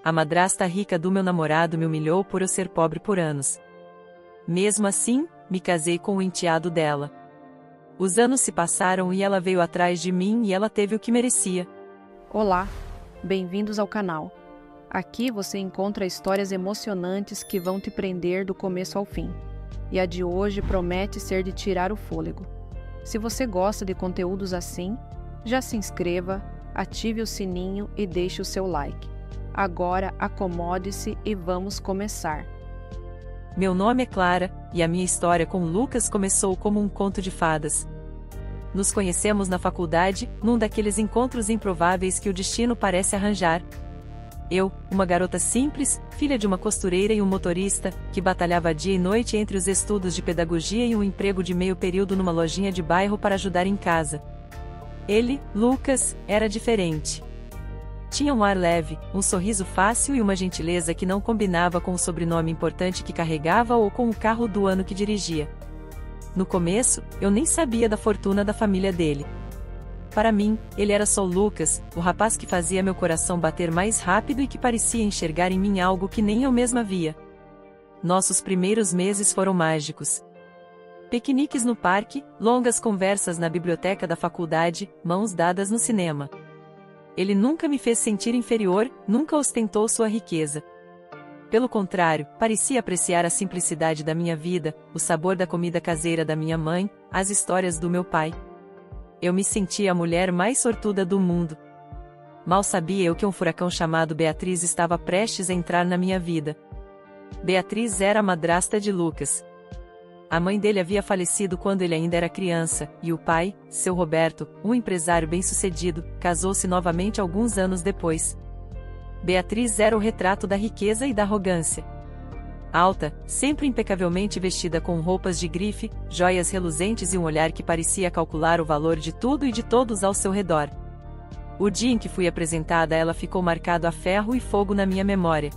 A madrasta rica do meu namorado me humilhou por eu ser pobre por anos. Mesmo assim, me casei com o enteado dela. Os anos se passaram e ela veio atrás de mim e ela teve o que merecia. Olá, bem-vindos ao canal. Aqui você encontra histórias emocionantes que vão te prender do começo ao fim. E a de hoje promete ser de tirar o fôlego. Se você gosta de conteúdos assim, já se inscreva, ative o sininho e deixe o seu like. Agora acomode-se e vamos começar. Meu nome é Clara, e a minha história com Lucas começou como um conto de fadas. Nos conhecemos na faculdade, num daqueles encontros improváveis que o destino parece arranjar. Eu, uma garota simples, filha de uma costureira e um motorista, que batalhava dia e noite entre os estudos de pedagogia e um emprego de meio período numa lojinha de bairro para ajudar em casa. Ele, Lucas, era diferente. Tinha um ar leve, um sorriso fácil e uma gentileza que não combinava com o sobrenome importante que carregava ou com o carro do ano que dirigia. No começo, eu nem sabia da fortuna da família dele. Para mim, ele era só Lucas, o rapaz que fazia meu coração bater mais rápido e que parecia enxergar em mim algo que nem eu mesma via. Nossos primeiros meses foram mágicos. Piqueniques no parque, longas conversas na biblioteca da faculdade, mãos dadas no cinema. Ele nunca me fez sentir inferior, nunca ostentou sua riqueza. Pelo contrário, parecia apreciar a simplicidade da minha vida, o sabor da comida caseira da minha mãe, as histórias do meu pai. Eu me sentia a mulher mais sortuda do mundo. Mal sabia eu que um furacão chamado Beatriz estava prestes a entrar na minha vida. Beatriz era a madrasta de Lucas. A mãe dele havia falecido quando ele ainda era criança, e o pai, seu Roberto, um empresário bem-sucedido, casou-se novamente alguns anos depois. Beatriz era o retrato da riqueza e da arrogância. Alta, sempre impecavelmente vestida com roupas de grife, joias reluzentes e um olhar que parecia calcular o valor de tudo e de todos ao seu redor. O dia em que fui apresentada a ela ficou marcado a ferro e fogo na minha memória.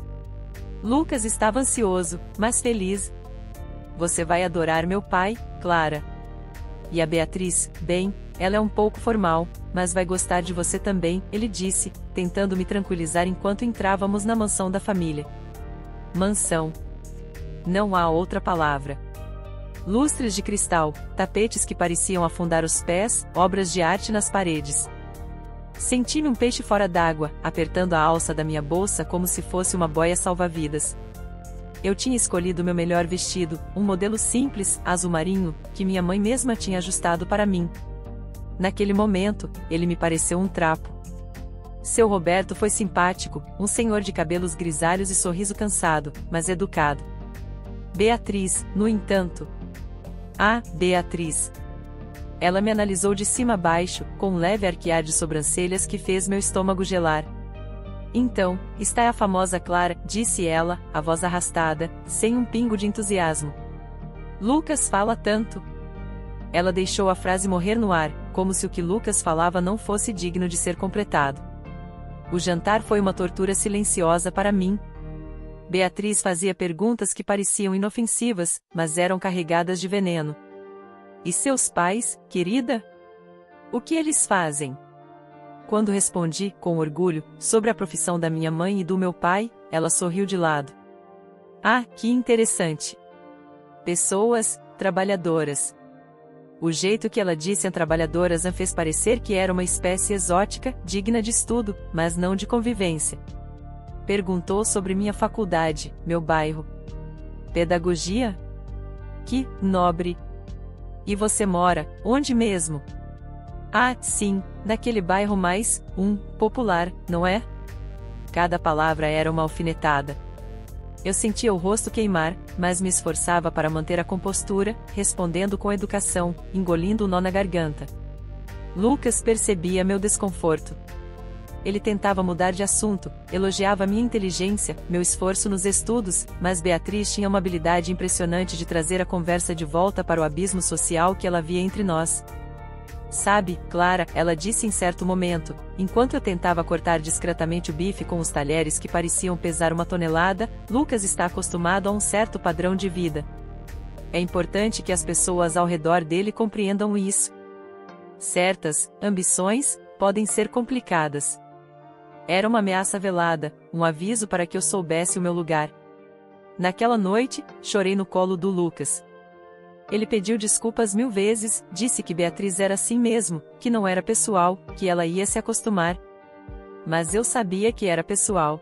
Lucas estava ansioso, mas feliz. Você vai adorar meu pai, Clara. E a Beatriz, bem, ela é um pouco formal, mas vai gostar de você também, ele disse, tentando me tranquilizar enquanto entrávamos na mansão da família. Mansão. Não há outra palavra. Lustres de cristal, tapetes que pareciam afundar os pés, obras de arte nas paredes. Senti-me um peixe fora d'água, apertando a alça da minha bolsa como se fosse uma boia salva-vidas. Eu tinha escolhido meu melhor vestido, um modelo simples, azul marinho, que minha mãe mesma tinha ajustado para mim. Naquele momento, ele me pareceu um trapo. Seu Roberto foi simpático, um senhor de cabelos grisalhos e sorriso cansado, mas educado. Beatriz, no entanto. Ah, Beatriz. Ela me analisou de cima a baixo, com um leve arquear de sobrancelhas que fez meu estômago gelar. Então, está a famosa Clara, disse ela, a voz arrastada, sem um pingo de entusiasmo. Lucas fala tanto. Ela deixou a frase morrer no ar, como se o que Lucas falava não fosse digno de ser completado. O jantar foi uma tortura silenciosa para mim. Beatriz fazia perguntas que pareciam inofensivas, mas eram carregadas de veneno. E seus pais, querida? O que eles fazem? Quando respondi, com orgulho, sobre a profissão da minha mãe e do meu pai, ela sorriu de lado. Ah, que interessante! Pessoas, trabalhadoras. O jeito que ela disse trabalhadoras a fez parecer que era uma espécie exótica, digna de estudo, mas não de convivência. Perguntou sobre minha faculdade, meu bairro. Pedagogia? Que nobre! E você mora, onde mesmo? Ah, sim, naquele bairro mais, popular, não é? Cada palavra era uma alfinetada. Eu sentia o rosto queimar, mas me esforçava para manter a compostura, respondendo com educação, engolindo o nó na garganta. Lucas percebia meu desconforto. Ele tentava mudar de assunto, elogiava minha inteligência, meu esforço nos estudos, mas Beatriz tinha uma habilidade impressionante de trazer a conversa de volta para o abismo social que ela via entre nós. Sabe, Clara, ela disse em certo momento, enquanto eu tentava cortar discretamente o bife com os talheres que pareciam pesar uma tonelada, Lucas está acostumado a um certo padrão de vida. É importante que as pessoas ao redor dele compreendam isso. Certas ambições podem ser complicadas. Era uma ameaça velada, um aviso para que eu soubesse o meu lugar. Naquela noite, chorei no colo do Lucas. Ele pediu desculpas 1000 vezes, disse que Beatriz era assim mesmo, que não era pessoal, que ela ia se acostumar. Mas eu sabia que era pessoal.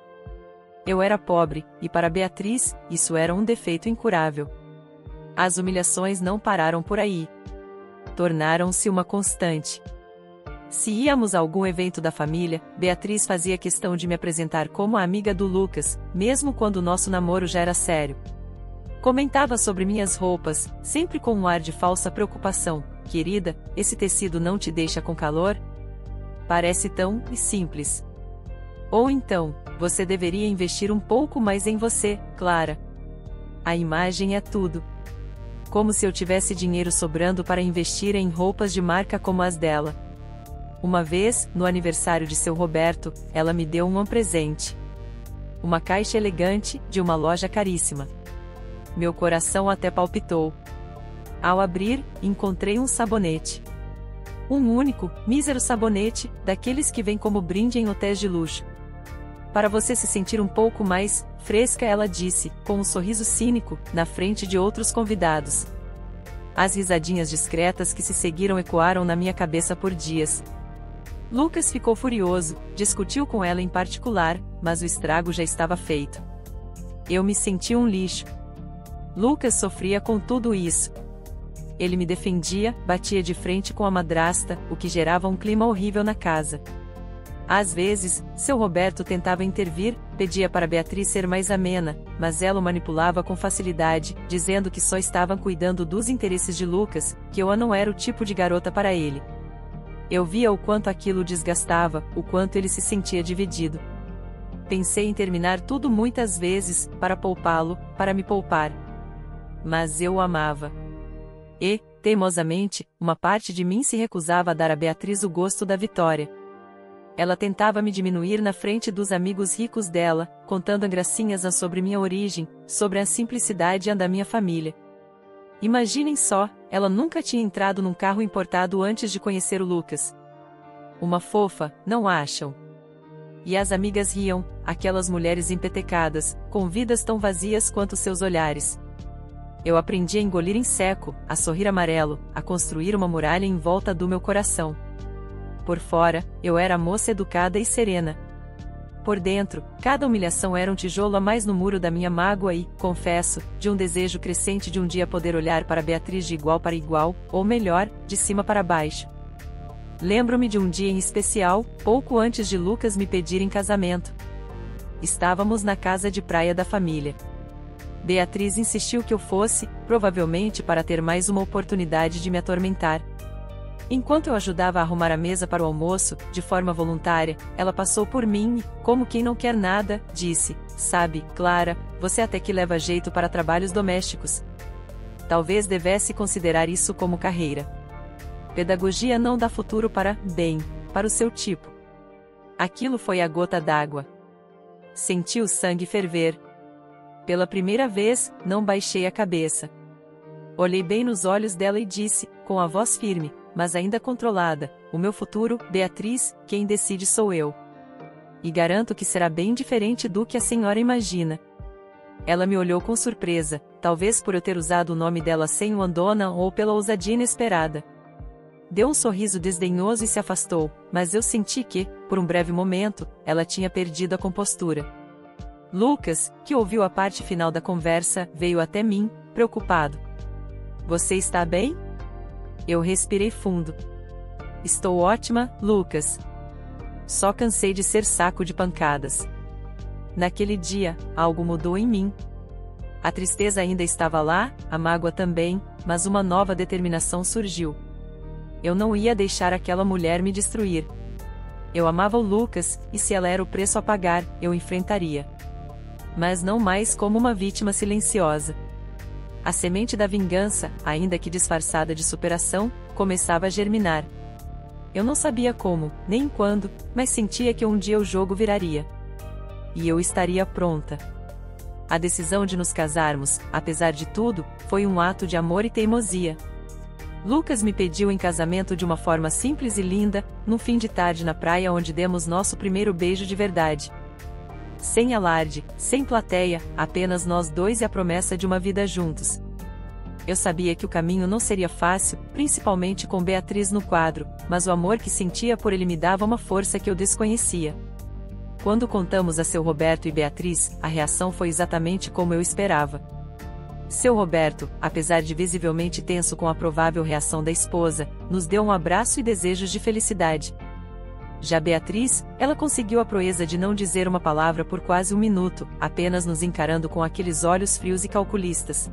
Eu era pobre, e para Beatriz, isso era um defeito incurável. As humilhações não pararam por aí. Tornaram-se uma constante. Se íamos a algum evento da família, Beatriz fazia questão de me apresentar como a amiga do Lucas, mesmo quando nosso namoro já era sério. Comentava sobre minhas roupas, sempre com um ar de falsa preocupação. Querida, esse tecido não te deixa com calor? Parece tão simples. Ou então, você deveria investir um pouco mais em você, Clara. A imagem é tudo. Como se eu tivesse dinheiro sobrando para investir em roupas de marca como as dela. Uma vez, no aniversário de seu Roberto, ela me deu um presente. Uma caixa elegante, de uma loja caríssima. Meu coração até palpitou. Ao abrir, encontrei um sabonete. Um único, mísero sabonete, daqueles que vêm como brinde em hotéis de luxo. Para você se sentir um pouco mais fresca, ela disse, com um sorriso cínico, na frente de outros convidados. As risadinhas discretas que se seguiram ecoaram na minha cabeça por dias. Lucas ficou furioso, discutiu com ela em particular, mas o estrago já estava feito. Eu me senti um lixo. Lucas sofria com tudo isso. Ele me defendia, batia de frente com a madrasta, o que gerava um clima horrível na casa. Às vezes, seu Roberto tentava intervir, pedia para Beatriz ser mais amena, mas ela o manipulava com facilidade, dizendo que só estavam cuidando dos interesses de Lucas, que eu não era o tipo de garota para ele. Eu via o quanto aquilo o desgastava, o quanto ele se sentia dividido. Pensei em terminar tudo muitas vezes, para poupá-lo, para me poupar. Mas eu o amava. E, teimosamente, uma parte de mim se recusava a dar a Beatriz o gosto da vitória. Ela tentava me diminuir na frente dos amigos ricos dela, contando gracinhas sobre minha origem, sobre a simplicidade da minha família. Imaginem só, ela nunca tinha entrado num carro importado antes de conhecer o Lucas. Uma fofa, não acham? E as amigas riam, aquelas mulheres empetecadas, com vidas tão vazias quanto seus olhares. Eu aprendi a engolir em seco, a sorrir amarelo, a construir uma muralha em volta do meu coração. Por fora, eu era a moça educada e serena. Por dentro, cada humilhação era um tijolo a mais no muro da minha mágoa e, confesso, de um desejo crescente de um dia poder olhar para Beatriz de igual para igual, ou melhor, de cima para baixo. Lembro-me de um dia em especial, pouco antes de Lucas me pedir em casamento. Estávamos na casa de praia da família. Beatriz insistiu que eu fosse, provavelmente para ter mais uma oportunidade de me atormentar. Enquanto eu ajudava a arrumar a mesa para o almoço, de forma voluntária, ela passou por mim e, como quem não quer nada, disse: "Sabe, Clara, você até que leva jeito para trabalhos domésticos. Talvez devesse considerar isso como carreira. Pedagogia não dá futuro para o seu tipo." Aquilo foi a gota d'água. Senti o sangue ferver. Pela primeira vez, não baixei a cabeça. Olhei bem nos olhos dela e disse, com a voz firme, mas ainda controlada: "O meu futuro, Beatriz, quem decide sou eu. E garanto que será bem diferente do que a senhora imagina." Ela me olhou com surpresa, talvez por eu ter usado o nome dela sem o Andona ou pela ousadia inesperada. Deu um sorriso desdenhoso e se afastou, mas eu senti que, por um breve momento, ela tinha perdido a compostura. Lucas, que ouviu a parte final da conversa, veio até mim, preocupado. "Você está bem?" Eu respirei fundo. "Estou ótima, Lucas. Só cansei de ser saco de pancadas." Naquele dia, algo mudou em mim. A tristeza ainda estava lá, a mágoa também, mas uma nova determinação surgiu. Eu não ia deixar aquela mulher me destruir. Eu amava o Lucas, e se ela era o preço a pagar, eu enfrentaria. Mas não mais como uma vítima silenciosa. A semente da vingança, ainda que disfarçada de superação, começava a germinar. Eu não sabia como, nem quando, mas sentia que um dia o jogo viraria. E eu estaria pronta. A decisão de nos casarmos, apesar de tudo, foi um ato de amor e teimosia. Lucas me pediu em casamento de uma forma simples e linda, num fim de tarde na praia onde demos nosso primeiro beijo de verdade. Sem alarde, sem plateia, apenas nós dois e a promessa de uma vida juntos. Eu sabia que o caminho não seria fácil, principalmente com Beatriz no quadro, mas o amor que sentia por ele me dava uma força que eu desconhecia. Quando contamos a seu Roberto e Beatriz, a reação foi exatamente como eu esperava. Seu Roberto, apesar de visivelmente tenso com a provável reação da esposa, nos deu um abraço e desejos de felicidade. Já Beatriz, ela conseguiu a proeza de não dizer uma palavra por quase um minuto, apenas nos encarando com aqueles olhos frios e calculistas.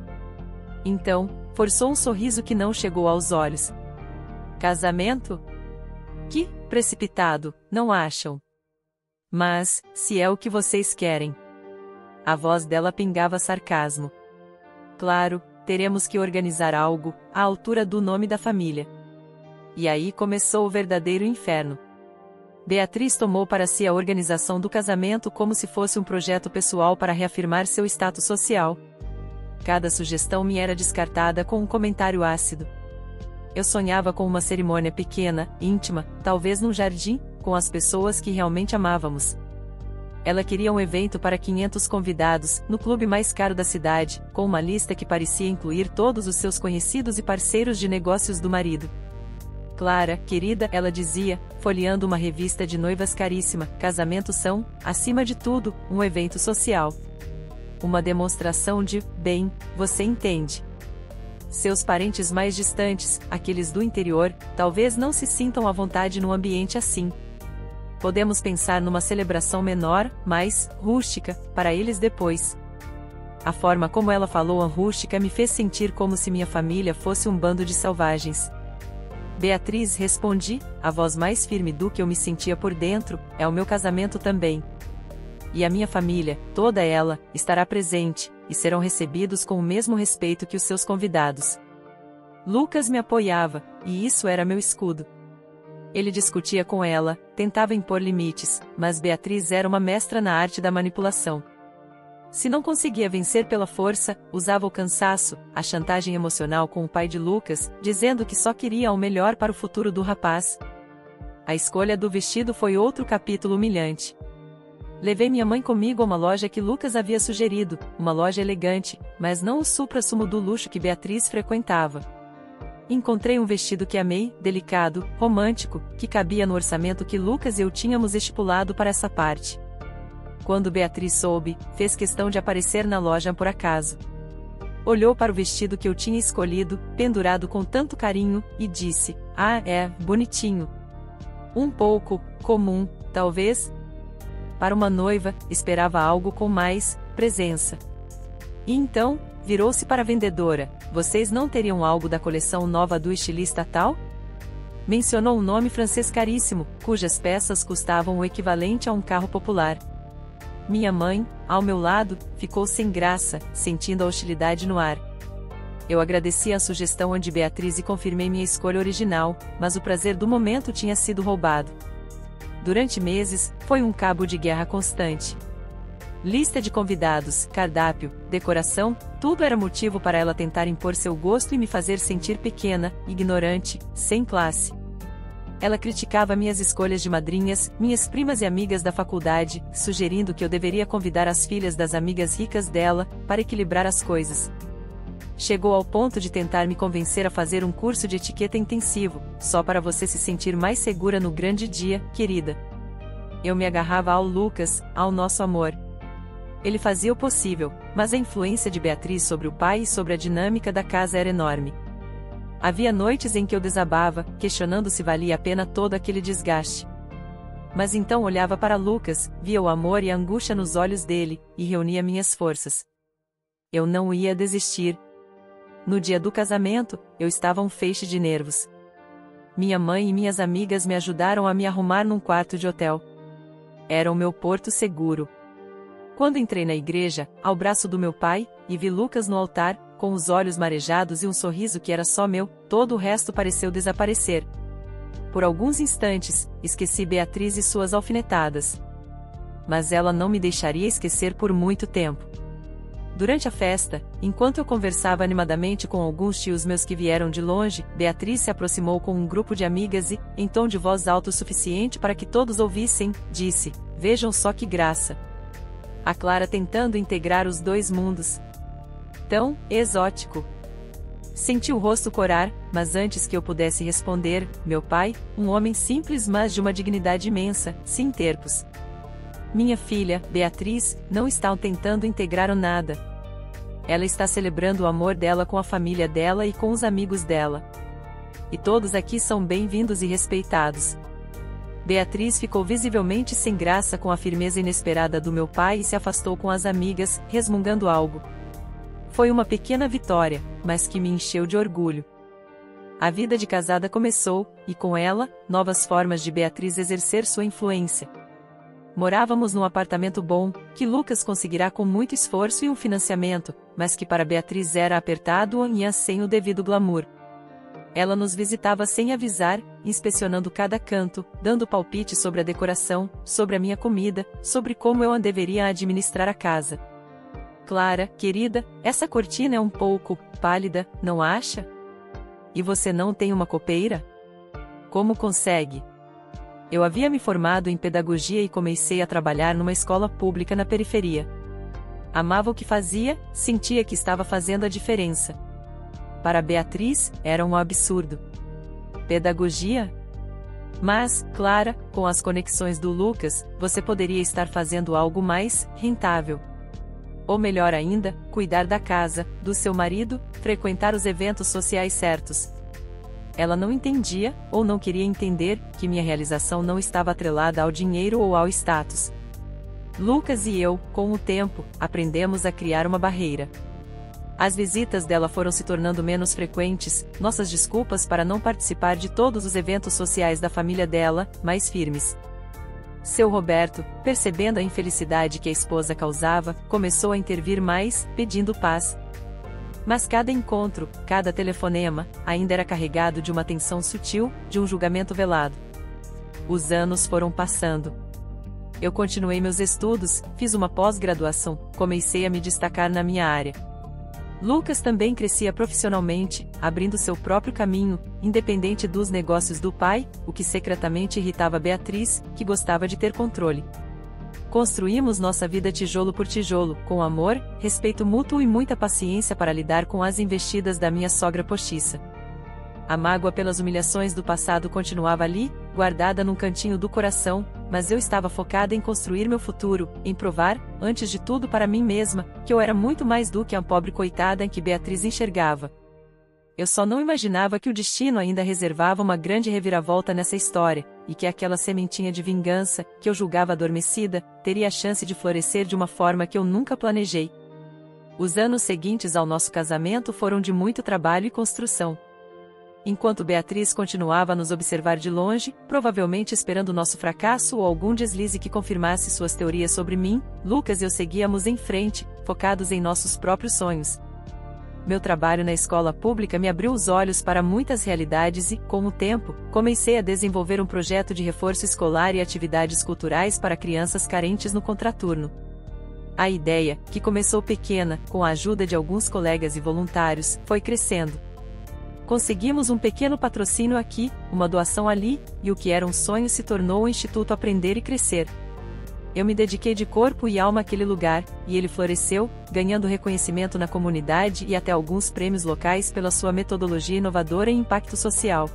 Então, forçou um sorriso que não chegou aos olhos. Casamento? Que precipitado, não acham? Mas, se é o que vocês querem. A voz dela pingava sarcasmo. Claro, teremos que organizar algo, à altura do nome da família. E aí começou o verdadeiro inferno. Beatriz tomou para si a organização do casamento como se fosse um projeto pessoal para reafirmar seu status social. Cada sugestão me era descartada com um comentário ácido. Eu sonhava com uma cerimônia pequena, íntima, talvez num jardim, com as pessoas que realmente amávamos. Ela queria um evento para 500 convidados, no clube mais caro da cidade, com uma lista que parecia incluir todos os seus conhecidos e parceiros de negócios do marido. Clara, querida, ela dizia, folheando uma revista de noivas caríssima, casamentos são, acima de tudo, um evento social. Uma demonstração de, bem, você entende. Seus parentes mais distantes, aqueles do interior, talvez não se sintam à vontade num ambiente assim. Podemos pensar numa celebração menor, mais rústica, para eles depois. A forma como ela falou rústica me fez sentir como se minha família fosse um bando de selvagens. Beatriz, respondi, a voz mais firme do que eu me sentia por dentro, é o meu casamento também. E a minha família, toda ela, estará presente, e serão recebidos com o mesmo respeito que os seus convidados. Lucas me apoiava, e isso era meu escudo. Ele discutia com ela, tentava impor limites, mas Beatriz era uma mestra na arte da manipulação. Se não conseguia vencer pela força, usava o cansaço, a chantagem emocional com o pai de Lucas, dizendo que só queria o melhor para o futuro do rapaz. A escolha do vestido foi outro capítulo humilhante. Levei minha mãe comigo a uma loja que Lucas havia sugerido, uma loja elegante, mas não o supra-sumo do luxo que Beatriz frequentava. Encontrei um vestido que amei, delicado, romântico, que cabia no orçamento que Lucas e eu tínhamos estipulado para essa parte. Quando Beatriz soube, fez questão de aparecer na loja por acaso. Olhou para o vestido que eu tinha escolhido, pendurado com tanto carinho, e disse, ah, é, bonitinho. Um pouco, comum, talvez? Para uma noiva, esperava algo com mais presença. E então, virou-se para a vendedora, vocês não teriam algo da coleção nova do estilista tal? Mencionou um nome francês caríssimo, cujas peças custavam o equivalente a um carro popular. Minha mãe, ao meu lado, ficou sem graça, sentindo a hostilidade no ar. Eu agradeci a sugestão de Beatriz e confirmei minha escolha original, mas o prazer do momento tinha sido roubado. Durante meses, foi um cabo de guerra constante. Lista de convidados, cardápio, decoração, tudo era motivo para ela tentar impor seu gosto e me fazer sentir pequena, ignorante, sem classe. Ela criticava minhas escolhas de madrinhas, minhas primas e amigas da faculdade, sugerindo que eu deveria convidar as filhas das amigas ricas dela, para equilibrar as coisas. Chegou ao ponto de tentar me convencer a fazer um curso de etiqueta intensivo, só para você se sentir mais segura no grande dia, querida. Eu me agarrava ao Lucas, ao nosso amor. Ele fazia o possível, mas a influência de Beatriz sobre o pai e sobre a dinâmica da casa era enorme. Havia noites em que eu desabava, questionando se valia a pena todo aquele desgaste. Mas então olhava para Lucas, via o amor e a angústia nos olhos dele, e reunia minhas forças. Eu não ia desistir. No dia do casamento, eu estava um feixe de nervos. Minha mãe e minhas amigas me ajudaram a me arrumar num quarto de hotel. Era o meu porto seguro. Quando entrei na igreja, ao braço do meu pai, e vi Lucas no altar, com os olhos marejados e um sorriso que era só meu, todo o resto pareceu desaparecer. Por alguns instantes, esqueci Beatriz e suas alfinetadas. Mas ela não me deixaria esquecer por muito tempo. Durante a festa, enquanto eu conversava animadamente com alguns tios meus que vieram de longe, Beatriz se aproximou com um grupo de amigas e, em tom de voz alto o suficiente para que todos ouvissem, disse: "Vejam só que graça." A Clara tentando integrar os dois mundos. Tão exótico. Senti o rosto corar, mas antes que eu pudesse responder, meu pai, um homem simples mas de uma dignidade imensa, se interpôs. "Minha filha, Beatriz, não está tentando integrar o nada. Ela está celebrando o amor dela com a família dela e com os amigos dela. E todos aqui são bem-vindos e respeitados." Beatriz ficou visivelmente sem graça com a firmeza inesperada do meu pai e se afastou com as amigas, resmungando algo. Foi uma pequena vitória, mas que me encheu de orgulho. A vida de casada começou, e com ela, novas formas de Beatriz exercer sua influência. Morávamos num apartamento bom, que Lucas conseguirá com muito esforço e um financiamento, mas que para Beatriz era apertado e sem o devido glamour. Ela nos visitava sem avisar, inspecionando cada canto, dando palpite sobre a decoração, sobre a minha comida, sobre como eu deveria administrar a casa. "Clara, querida, essa cortina é um pouco pálida, não acha? E você não tem uma copeira? Como consegue?" Eu havia me formado em pedagogia e comecei a trabalhar numa escola pública na periferia. Amava o que fazia, sentia que estava fazendo a diferença. Para Beatriz, era um absurdo. Pedagogia? Mas, Clara, com as conexões do Lucas, você poderia estar fazendo algo mais rentável. Ou melhor ainda, cuidar da casa, do seu marido, frequentar os eventos sociais certos. Ela não entendia, ou não queria entender, que minha realização não estava atrelada ao dinheiro ou ao status. Lucas e eu, com o tempo, aprendemos a criar uma barreira. As visitas dela foram se tornando menos frequentes, nossas desculpas para não participar de todos os eventos sociais da família dela, mais firmes. Seu Roberto, percebendo a infelicidade que a esposa causava, começou a intervir mais, pedindo paz. Mas cada encontro, cada telefonema, ainda era carregado de uma tensão sutil, de um julgamento velado. Os anos foram passando. Eu continuei meus estudos, fiz uma pós-graduação, comecei a me destacar na minha área. Lucas também crescia profissionalmente, abrindo seu próprio caminho, independente dos negócios do pai, o que secretamente irritava Beatriz, que gostava de ter controle. Construímos nossa vida tijolo por tijolo, com amor, respeito mútuo e muita paciência para lidar com as investidas da minha sogra postiça. A mágoa pelas humilhações do passado continuava ali, guardada num cantinho do coração, mas eu estava focada em construir meu futuro, em provar, antes de tudo para mim mesma, que eu era muito mais do que a pobre coitada em que Beatriz enxergava. Eu só não imaginava que o destino ainda reservava uma grande reviravolta nessa história, e que aquela sementinha de vingança, que eu julgava adormecida, teria a chance de florescer de uma forma que eu nunca planejei. Os anos seguintes ao nosso casamento foram de muito trabalho e construção. Enquanto Beatriz continuava a nos observar de longe, provavelmente esperando nosso fracasso ou algum deslize que confirmasse suas teorias sobre mim, Lucas e eu seguíamos em frente, focados em nossos próprios sonhos. Meu trabalho na escola pública me abriu os olhos para muitas realidades e, com o tempo, comecei a desenvolver um projeto de reforço escolar e atividades culturais para crianças carentes no contraturno. A ideia, que começou pequena, com a ajuda de alguns colegas e voluntários, foi crescendo. Conseguimos um pequeno patrocínio aqui, uma doação ali, e o que era um sonho se tornou o Instituto Aprender e Crescer. Eu me dediquei de corpo e alma àquele lugar, e ele floresceu, ganhando reconhecimento na comunidade e até alguns prêmios locais pela sua metodologia inovadora e impacto social.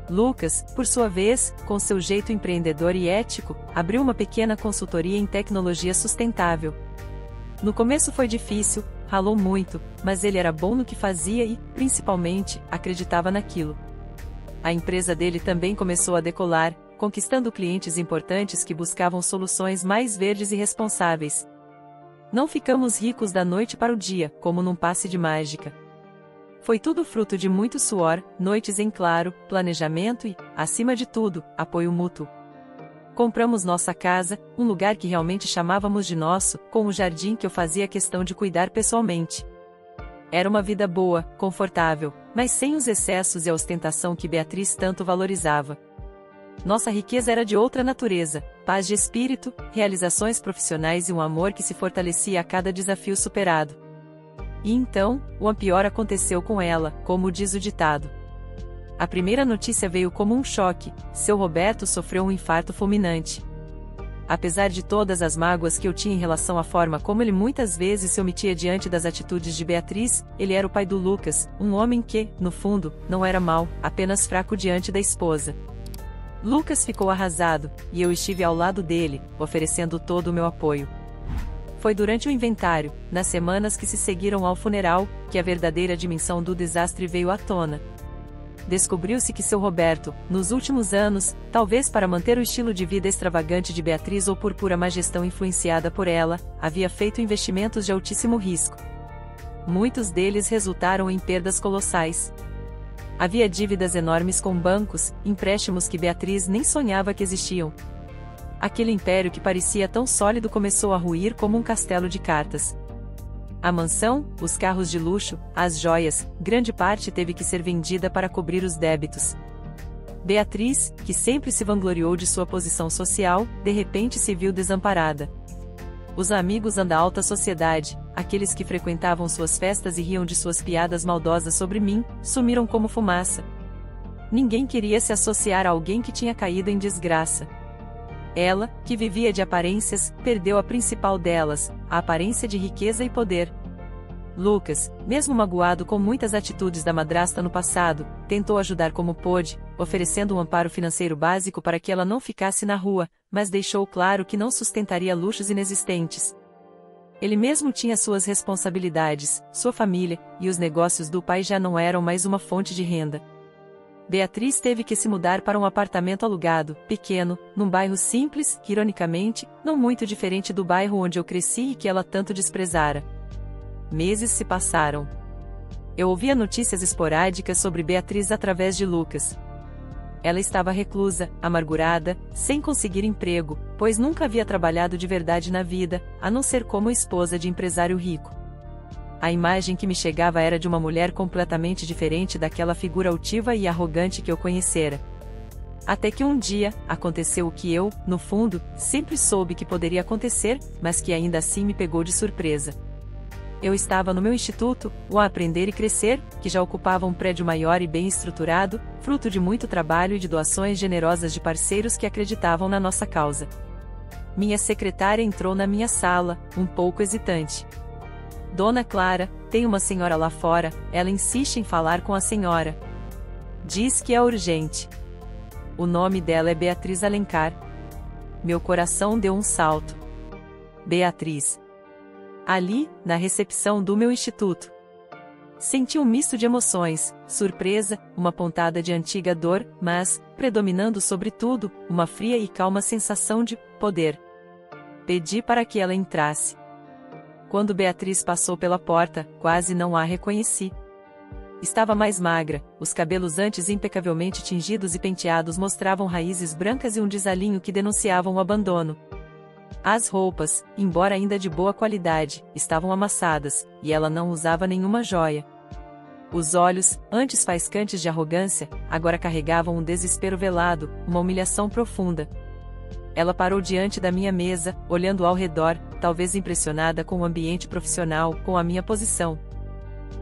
Lucas, por sua vez, com seu jeito empreendedor e ético, abriu uma pequena consultoria em tecnologia sustentável. No começo foi difícil, ralou muito, mas ele era bom no que fazia e, principalmente, acreditava naquilo. A empresa dele também começou a decolar, conquistando clientes importantes que buscavam soluções mais verdes e responsáveis. Não ficamos ricos da noite para o dia, como num passe de mágica. Foi tudo fruto de muito suor, noites em claro, planejamento e, acima de tudo, apoio mútuo. Compramos nossa casa, um lugar que realmente chamávamos de nosso, com um jardim que eu fazia questão de cuidar pessoalmente. Era uma vida boa, confortável, mas sem os excessos e a ostentação que Beatriz tanto valorizava. Nossa riqueza era de outra natureza, paz de espírito, realizações profissionais e um amor que se fortalecia a cada desafio superado. E então, o pior aconteceu com ela, como diz o ditado. A primeira notícia veio como um choque: seu Roberto sofreu um infarto fulminante. Apesar de todas as mágoas que eu tinha em relação à forma como ele muitas vezes se omitia diante das atitudes de Beatriz, ele era o pai do Lucas, um homem que, no fundo, não era mau, apenas fraco diante da esposa. Lucas ficou arrasado, e eu estive ao lado dele, oferecendo todo o meu apoio. Foi durante o inventário, nas semanas que se seguiram ao funeral, que a verdadeira dimensão do desastre veio à tona. Descobriu-se que seu Roberto, nos últimos anos, talvez para manter o estilo de vida extravagante de Beatriz ou por pura má gestão influenciada por ela, havia feito investimentos de altíssimo risco. Muitos deles resultaram em perdas colossais. Havia dívidas enormes com bancos, empréstimos que Beatriz nem sonhava que existiam. Aquele império que parecia tão sólido começou a ruir como um castelo de cartas. A mansão, os carros de luxo, as joias, grande parte teve que ser vendida para cobrir os débitos. Beatriz, que sempre se vangloriou de sua posição social, de repente se viu desamparada. Os amigos da alta sociedade, aqueles que frequentavam suas festas e riam de suas piadas maldosas sobre mim, sumiram como fumaça. Ninguém queria se associar a alguém que tinha caído em desgraça. Ela, que vivia de aparências, perdeu a principal delas, a aparência de riqueza e poder. Lucas, mesmo magoado com muitas atitudes da madrasta no passado, tentou ajudar como pôde, oferecendo um amparo financeiro básico para que ela não ficasse na rua, mas deixou claro que não sustentaria luxos inexistentes. Ele mesmo tinha suas responsabilidades, sua família, e os negócios do pai já não eram mais uma fonte de renda. Beatriz teve que se mudar para um apartamento alugado, pequeno, num bairro simples, que ironicamente, não muito diferente do bairro onde eu cresci e que ela tanto desprezara. Meses se passaram. Eu ouvia notícias esporádicas sobre Beatriz através de Lucas. Ela estava reclusa, amargurada, sem conseguir emprego, pois nunca havia trabalhado de verdade na vida, a não ser como esposa de empresário rico. A imagem que me chegava era de uma mulher completamente diferente daquela figura altiva e arrogante que eu conhecera. Até que um dia, aconteceu o que eu, no fundo, sempre soube que poderia acontecer, mas que ainda assim me pegou de surpresa. Eu estava no meu instituto, o Aprender e Crescer, que já ocupava um prédio maior e bem estruturado, fruto de muito trabalho e de doações generosas de parceiros que acreditavam na nossa causa. Minha secretária entrou na minha sala, um pouco hesitante. Dona Clara, tem uma senhora lá fora, ela insiste em falar com a senhora. Diz que é urgente. O nome dela é Beatriz Alencar. Meu coração deu um salto. Beatriz. Ali, na recepção do meu instituto. Senti um misto de emoções, surpresa, uma pontada de antiga dor, mas, predominando sobre tudo, uma fria e calma sensação de poder. Pedi para que ela entrasse. Quando Beatriz passou pela porta, quase não a reconheci. Estava mais magra, os cabelos antes impecavelmente tingidos e penteados mostravam raízes brancas e um desalinho que denunciavam o abandono. As roupas, embora ainda de boa qualidade, estavam amassadas, e ela não usava nenhuma joia. Os olhos, antes faiscantes de arrogância, agora carregavam um desespero velado, uma humilhação profunda. Ela parou diante da minha mesa, olhando ao redor, talvez impressionada com o ambiente profissional, com a minha posição.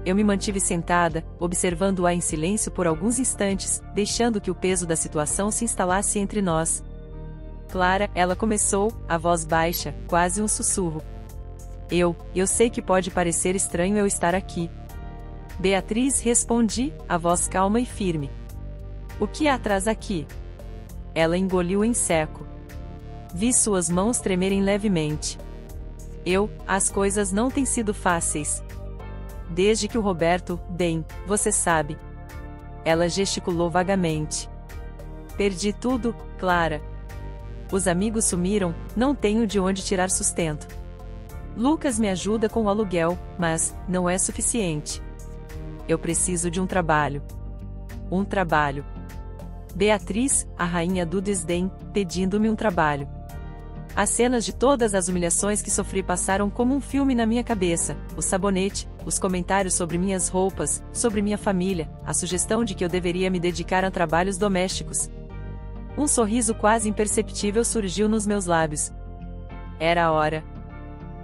Eu me mantive sentada, observando-a em silêncio por alguns instantes, deixando que o peso da situação se instalasse entre nós. Clara, ela começou, a voz baixa, quase um sussurro. Eu sei que pode parecer estranho eu estar aqui. Beatriz, respondi, a voz calma e firme. O que a traz aqui? Ela engoliu em seco. Vi suas mãos tremerem levemente. As coisas não têm sido fáceis. Desde que o Roberto, bem, você sabe. Ela gesticulou vagamente. Perdi tudo, Clara. Os amigos sumiram, não tenho de onde tirar sustento. Lucas me ajuda com o aluguel, mas não é suficiente. Eu preciso de um trabalho. Um trabalho. Beatriz, a rainha do desdém, pedindo-me um trabalho. As cenas de todas as humilhações que sofri passaram como um filme na minha cabeça, o sabonete, os comentários sobre minhas roupas, sobre minha família, a sugestão de que eu deveria me dedicar a trabalhos domésticos. Um sorriso quase imperceptível surgiu nos meus lábios. Era a hora.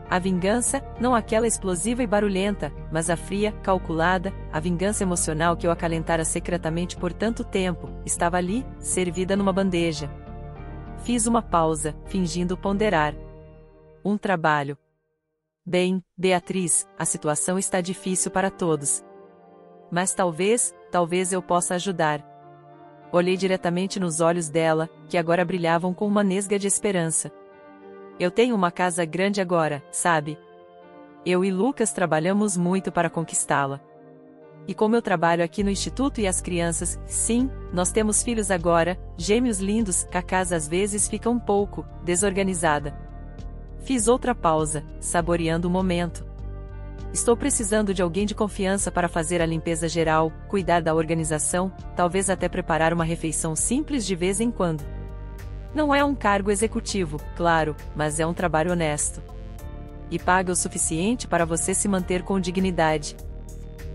A vingança, não aquela explosiva e barulhenta, mas a fria, calculada, a vingança emocional que eu acalentara secretamente por tanto tempo, estava ali, servida numa bandeja. Fiz uma pausa, fingindo ponderar. Um trabalho. Bem, Beatriz, a situação está difícil para todos. Mas talvez eu possa ajudar. Olhei diretamente nos olhos dela, que agora brilhavam com uma nesga de esperança. Eu tenho uma casa grande agora, sabe? Eu e Lucas trabalhamos muito para conquistá-la. E como eu trabalho aqui no instituto e as crianças, sim, nós temos filhos agora, gêmeos lindos, a casa às vezes fica um pouco desorganizada. Fiz outra pausa, saboreando o momento. Estou precisando de alguém de confiança para fazer a limpeza geral, cuidar da organização, talvez até preparar uma refeição simples de vez em quando. Não é um cargo executivo, claro, mas é um trabalho honesto. E paga o suficiente para você se manter com dignidade.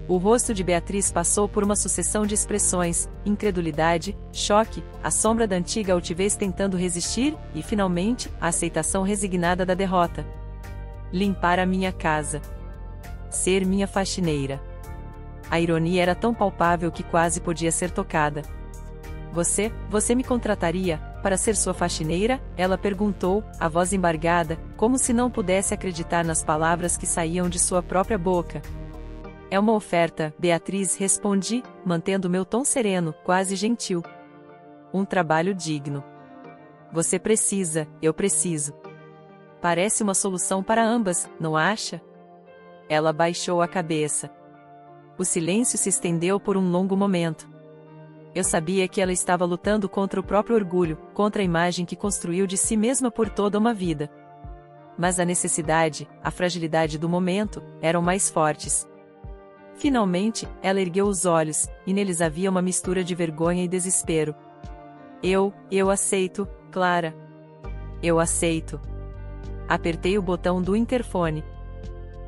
O rosto de Beatriz passou por uma sucessão de expressões: incredulidade, choque, a sombra da antiga altivez tentando resistir, e finalmente, a aceitação resignada da derrota. Limpar a minha casa. Ser minha faxineira. A ironia era tão palpável que quase podia ser tocada. Você me contrataria para ser sua faxineira? Ela perguntou, a voz embargada, como se não pudesse acreditar nas palavras que saíam de sua própria boca. É uma oferta, Beatriz, respondi, mantendo meu tom sereno, quase gentil. Um trabalho digno. Você precisa, eu preciso. Parece uma solução para ambas, não acha? Ela baixou a cabeça. O silêncio se estendeu por um longo momento. Eu sabia que ela estava lutando contra o próprio orgulho, contra a imagem que construiu de si mesma por toda uma vida. Mas a necessidade, a fragilidade do momento, eram mais fortes. Finalmente, ela ergueu os olhos, e neles havia uma mistura de vergonha e desespero. Eu aceito, Clara. Eu aceito. Apertei o botão do interfone.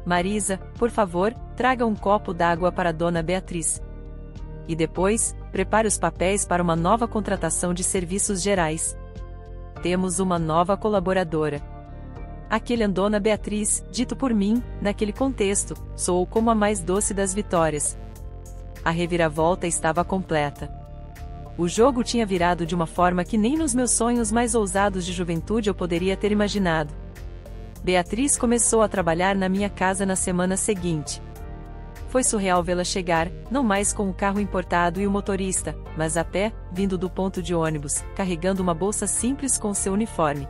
Marisa, por favor, traga um copo d'água para Dona Beatriz. E depois, prepare os papéis para uma nova contratação de serviços gerais. Temos uma nova colaboradora. Aquele Dona Beatriz, dito por mim, naquele contexto, soou como a mais doce das vitórias. A reviravolta estava completa. O jogo tinha virado de uma forma que nem nos meus sonhos mais ousados de juventude eu poderia ter imaginado. Beatriz começou a trabalhar na minha casa na semana seguinte. Foi surreal vê-la chegar, não mais com o carro importado e o motorista, mas a pé, vindo do ponto de ônibus, carregando uma bolsa simples com seu uniforme.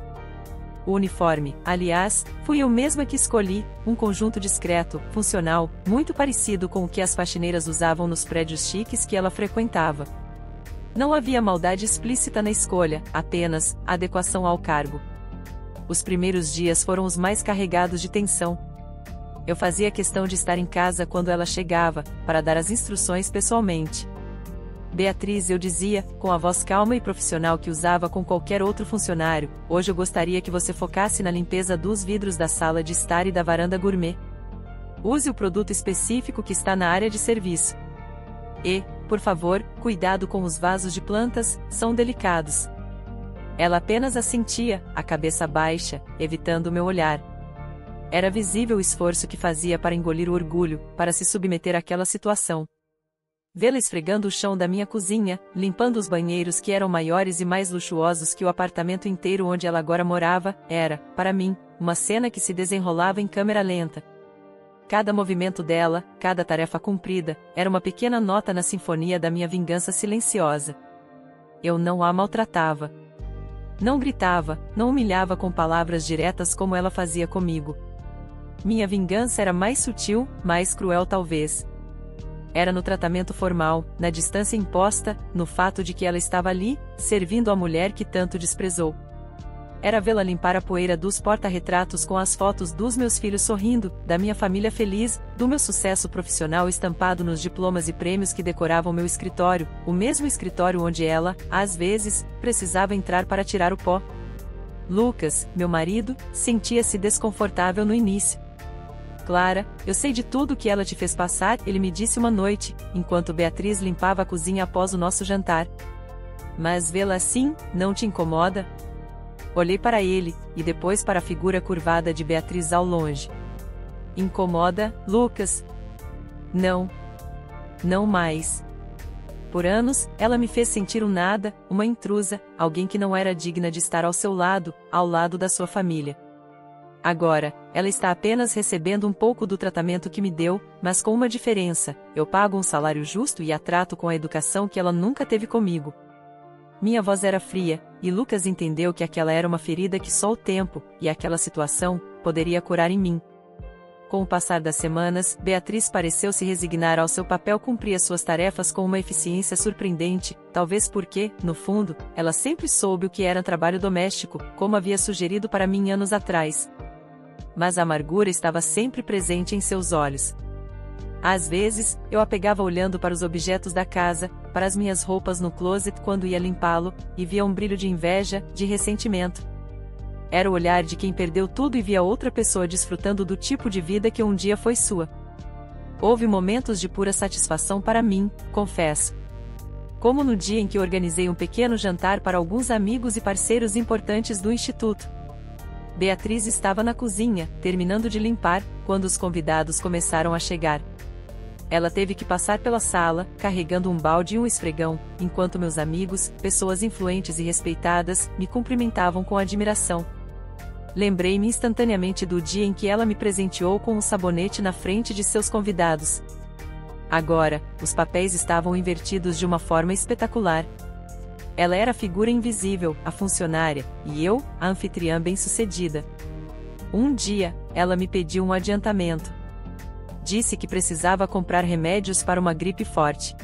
O uniforme, aliás, fui eu mesma que escolhi, um conjunto discreto, funcional, muito parecido com o que as faxineiras usavam nos prédios chiques que ela frequentava. Não havia maldade explícita na escolha, apenas adequação ao cargo. Os primeiros dias foram os mais carregados de tensão. Eu fazia questão de estar em casa quando ela chegava, para dar as instruções pessoalmente. Beatriz, eu dizia, com a voz calma e profissional que usava com qualquer outro funcionário, hoje eu gostaria que você focasse na limpeza dos vidros da sala de estar e da varanda gourmet. Use o produto específico que está na área de serviço. E, por favor, cuidado com os vasos de plantas, são delicados. Ela apenas assentia, a cabeça baixa, evitando meu olhar. Era visível o esforço que fazia para engolir o orgulho, para se submeter àquela situação. Vê-la esfregando o chão da minha cozinha, limpando os banheiros que eram maiores e mais luxuosos que o apartamento inteiro onde ela agora morava, era, para mim, uma cena que se desenrolava em câmera lenta. Cada movimento dela, cada tarefa cumprida, era uma pequena nota na sinfonia da minha vingança silenciosa. Eu não a maltratava. Não gritava, não humilhava com palavras diretas como ela fazia comigo. Minha vingança era mais sutil, mais cruel talvez. Era no tratamento formal, na distância imposta, no fato de que ela estava ali, servindo a mulher que tanto desprezou. Era vê-la limpar a poeira dos porta-retratos com as fotos dos meus filhos sorrindo, da minha família feliz, do meu sucesso profissional estampado nos diplomas e prêmios que decoravam meu escritório, o mesmo escritório onde ela, às vezes, precisava entrar para tirar o pó. Lucas, meu marido, sentia-se desconfortável no início. Clara, eu sei de tudo que ela te fez passar, ele me disse uma noite, enquanto Beatriz limpava a cozinha após o nosso jantar. Mas vê-la assim, não te incomoda? Olhei para ele, e depois para a figura curvada de Beatriz ao longe. Incomoda, Lucas? Não. Não mais. Por anos, ela me fez sentir um nada, uma intrusa, alguém que não era digna de estar ao seu lado, ao lado da sua família. Agora, ela está apenas recebendo um pouco do tratamento que me deu, mas com uma diferença: eu pago um salário justo e a trato com a educação que ela nunca teve comigo. Minha voz era fria, e Lucas entendeu que aquela era uma ferida que só o tempo, e aquela situação, poderia curar em mim. Com o passar das semanas, Beatriz pareceu se resignar ao seu papel, cumpria suas tarefas com uma eficiência surpreendente, talvez porque, no fundo, ela sempre soube o que era trabalho doméstico, como havia sugerido para mim anos atrás. Mas a amargura estava sempre presente em seus olhos. Às vezes, eu a pegava olhando para os objetos da casa, para as minhas roupas no closet quando ia limpá-lo, e via um brilho de inveja, de ressentimento. Era o olhar de quem perdeu tudo e via outra pessoa desfrutando do tipo de vida que um dia foi sua. Houve momentos de pura satisfação para mim, confesso. Como no dia em que organizei um pequeno jantar para alguns amigos e parceiros importantes do instituto. Beatriz estava na cozinha, terminando de limpar, quando os convidados começaram a chegar. Ela teve que passar pela sala, carregando um balde e um esfregão, enquanto meus amigos, pessoas influentes e respeitadas, me cumprimentavam com admiração. Lembrei-me instantaneamente do dia em que ela me presenteou com um sabonete na frente de seus convidados. Agora, os papéis estavam invertidos de uma forma espetacular. Ela era a figura invisível, a funcionária, e eu, a anfitriã bem-sucedida. Um dia, ela me pediu um adiantamento. Disse que precisava comprar remédios para uma gripe forte.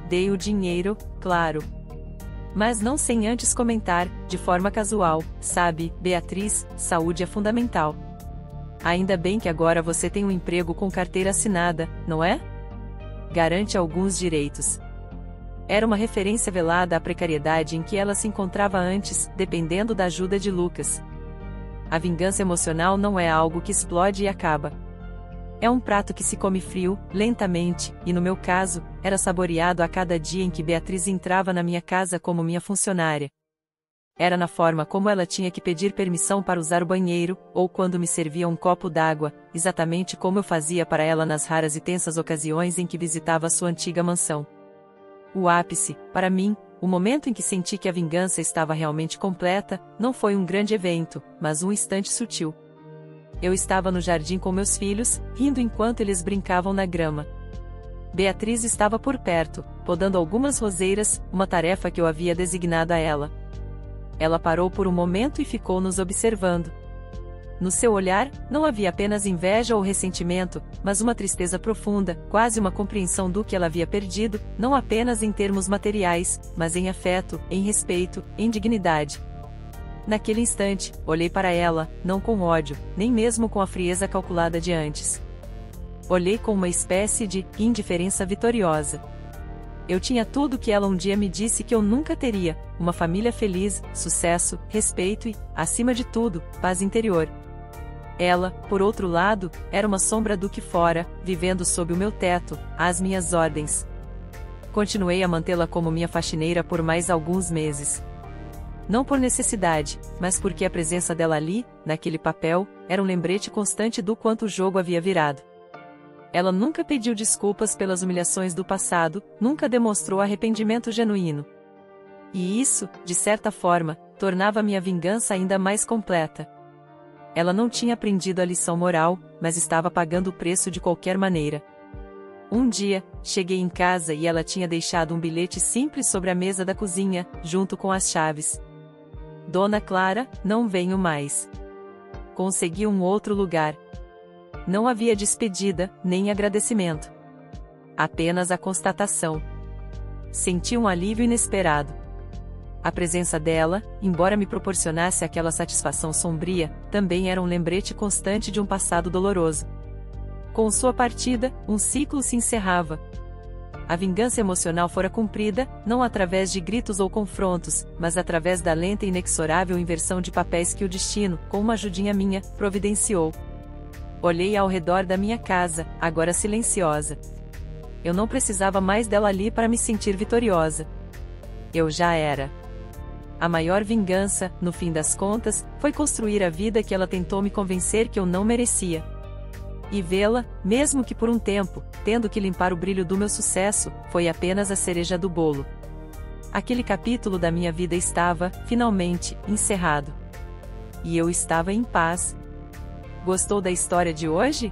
Dei o dinheiro, claro. Mas não sem antes comentar, de forma casual: sabe, Beatriz, saúde é fundamental. Ainda bem que agora você tem um emprego com carteira assinada, não é? Garante alguns direitos. Era uma referência velada à precariedade em que ela se encontrava antes, dependendo da ajuda de Lucas. A vingança emocional não é algo que explode e acaba. É um prato que se come frio, lentamente, e no meu caso, era saboreado a cada dia em que Beatriz entrava na minha casa como minha funcionária. Era na forma como ela tinha que pedir permissão para usar o banheiro, ou quando me servia um copo d'água, exatamente como eu fazia para ela nas raras e tensas ocasiões em que visitava sua antiga mansão. O ápice, para mim, o momento em que senti que a vingança estava realmente completa, não foi um grande evento, mas um instante sutil. Eu estava no jardim com meus filhos, rindo enquanto eles brincavam na grama. Beatriz estava por perto, podando algumas roseiras, uma tarefa que eu havia designado a ela. Ela parou por um momento e ficou nos observando. No seu olhar, não havia apenas inveja ou ressentimento, mas uma tristeza profunda, quase uma compreensão do que ela havia perdido, não apenas em termos materiais, mas em afeto, em respeito, em dignidade. Naquele instante, olhei para ela, não com ódio, nem mesmo com a frieza calculada de antes. Olhei com uma espécie de indiferença vitoriosa. Eu tinha tudo que ela um dia me disse que eu nunca teria: uma família feliz, sucesso, respeito e, acima de tudo, paz interior. Ela, por outro lado, era uma sombra do que fora, vivendo sob o meu teto, às minhas ordens. Continuei a mantê-la como minha faxineira por mais alguns meses. Não por necessidade, mas porque a presença dela ali, naquele papel, era um lembrete constante do quanto o jogo havia virado. Ela nunca pediu desculpas pelas humilhações do passado, nunca demonstrou arrependimento genuíno. E isso, de certa forma, tornava minha vingança ainda mais completa. Ela não tinha aprendido a lição moral, mas estava pagando o preço de qualquer maneira. Um dia, cheguei em casa e ela tinha deixado um bilhete simples sobre a mesa da cozinha, junto com as chaves. Dona Clara, não venho mais. Consegui um outro lugar. Não havia despedida, nem agradecimento. Apenas a constatação. Senti um alívio inesperado. A presença dela, embora me proporcionasse aquela satisfação sombria, também era um lembrete constante de um passado doloroso. Com sua partida, um ciclo se encerrava. A vingança emocional fora cumprida, não através de gritos ou confrontos, mas através da lenta e inexorável inversão de papéis que o destino, com uma ajudinha minha, providenciou. Olhei ao redor da minha casa, agora silenciosa. Eu não precisava mais dela ali para me sentir vitoriosa. eu já era. A maior vingança, no fim das contas, foi construir a vida que ela tentou me convencer que eu não merecia. E vê-la, mesmo que por um tempo, tendo que limpar o brilho do meu sucesso, foi apenas a cereja do bolo. Aquele capítulo da minha vida estava, finalmente, encerrado. E eu estava em paz. Gostou da história de hoje?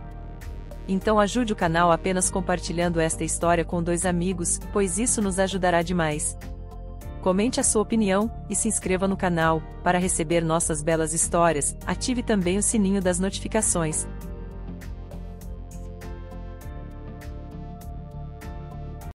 Então ajude o canal apenas compartilhando esta história com 2 amigos, pois isso nos ajudará demais. Comente a sua opinião, e se inscreva no canal, para receber nossas belas histórias. Ative também o sininho das notificações.